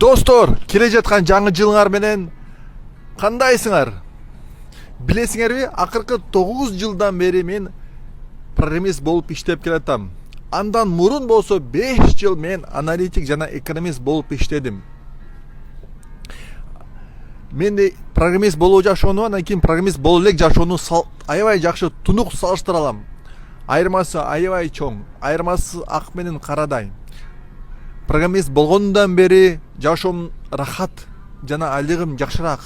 Достор, келе жаткан жаңы жылыңар менен кандайсыңар? Билесиңерби, акыркы 9 жылдан бери мен программист болуп иштеп келатам. Андан мурун болсо 5 жыл мен аналитик жана экономист болуп иштедим. Мен де программист болуу жашоону, анан кийин программист боло элек жашоону аябай жакшы тунук салыштыра алам. Айырмасы аябай чоң, айырмасы ак менен карадай. Программист болгондон бери жашоом рахат жана айлыгым жакшыраак.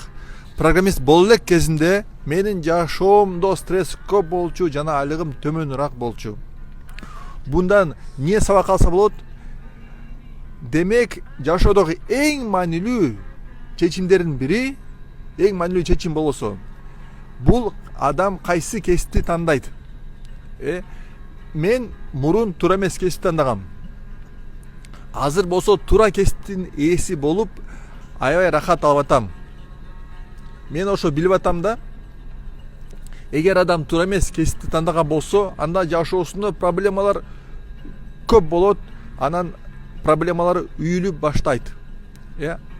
Программист боло элек кезинде менин жашоомдо стресс көп болчу жана айлыгым төмөнүрөөк болчу. Bundan эмне сабак алса болот? Демек, жашоодогу эң маанилүү чечимдердин бири, эң маанилүү чечим болосо, бул адам кайсы кесипти тандайт. Мен мурун туура эмес кесипти тандагам. Азыр болсо туура кесиптин ээси болуп аябай рахат алып атам. Мен ошо билип атам да, эгер адам туура эмес кесипти тандаган болсо, анда жашоосунда проблемалар көп болот, анан проблемалар үйүлүп баштайт.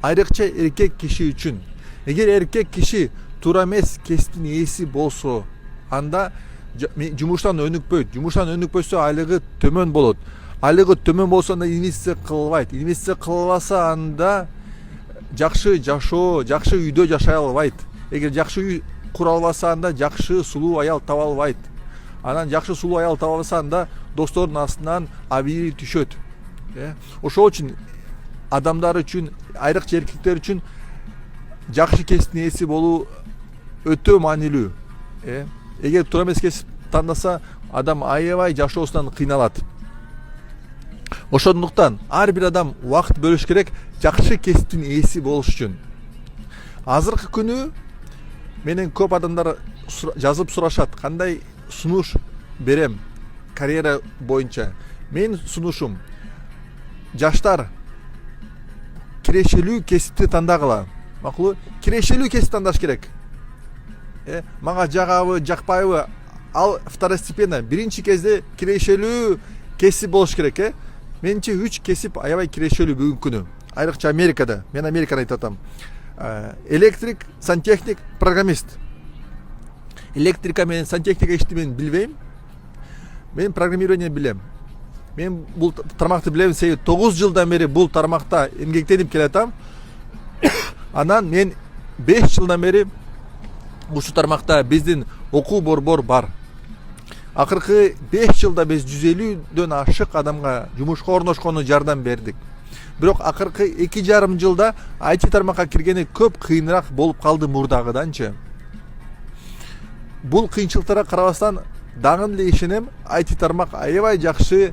Айрыкча эркек киши үчүн. Эгер эркек киши туура эмес кесиптин ээси болсо, анда жумуштан өнүкпөйт. Жумуштан өнүкпөсө айлыгы төмөн болот. Айлыгы төмөн болсо анда инвестиция кылбайт. Инвестиция кылбаса анда жакшы жашоо, жакшы үйдө жашай албайт. Эгер жакшы үй кура албаса анда жакшы сулуу аял таба албайт. Анан жакшы сулуу аял таба албаса анда достордун астынан абийири түшөт. Ошол үчүн адамдар үчүн, айрыкча эркектер үчүн жакшы кесиптин ээси болуу өтө маанилүү. Эгер туура эмес кесип тандаса, адам аябай жашоосунан кыйналат. Ошондуктан ар бир адам убакыт бөлүш керек жакшы кесиптин ээси болуш үчүн. Азыркы күнү менен көп адамдар жазып сурашат, кандай сунуш берем карьера боюнча. Мен сунушум: жаштар кирешелүү кесипти тандагыла. Макулбу? Кирешелүү кесип тандаш керек. Мага жагабы, жакпайбы, ал второстепенно. Биринчи кезде кирешелүү кесип болуш керек. Менче 3 кесип аябай кирешелүү бүгүнкү күнү. Айрыкча Америкада, мен Американы айтып атам. Электрик, сантехник, программист. Электрика менен сантехника ишти мен билбейм. Мен программирование билем. Мен бул тармакты билем, себеби 9 жылдан бери бул тармакта эмгектенип келатам. Анан мен 5 жылдан бери ушу тармакта биздин окуу борбор бар. Акыркы 5 жылда биз 150дөн ашык адамга жумушка орношкону жардам бердик. Бирок акыркы 2,5 жылда IT тармакка киргени көп кыйыныраак болуп калды мурдагыданчы. Бул кыйынчылыктарга карабастан дагы эле ишенем, IT тармак аябай жакшы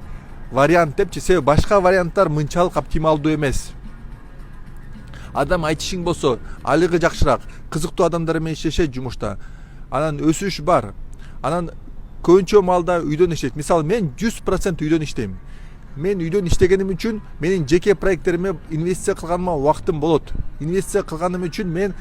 вариант депчи, себеби башка варианттар мынчалык оптималдуу эмес. Адам айтышың болсо, айлыгы жакшыраак, кызыктуу адамдар менен иштешет жумушта. Анан өсүш бар. Анан көбүнчө маалда үйдөн иштейт. Мисалы, мен 100% үйдөн иштейм. Мен үйдөн иштегеним үчүн менин жеке проекттериме инвестиция кылганыма убактым болот. Инвестиция кылганым үчүн мен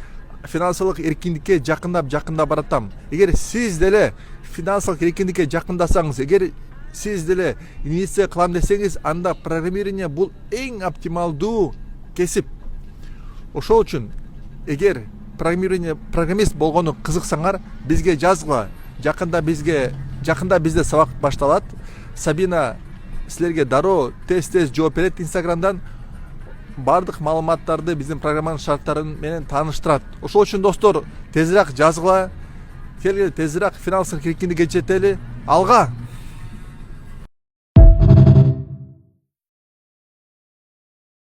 финансылык эркиндикке жакындап баратам. Эгер сиз деле финансылык эркиндикке жакындасаңыз, эгер сиз деле инвестиция кылам десеңиз, анда программирование бул эң оптималдуу кесип. Ошол үчүн эгер программист болгону кызыксаңар, бизге жазгыла. Жакында бизде сабак башталат. Сабина силерге дароо тез жооп берет Инстаграмдан. Бардык маалыматтарды биздин программанын шарттары менен тааныштырат. Ошол үчүн достор, тезирээк жазгыла. Келгиле тезирээк финансылык эркиндикке жетели. Алга!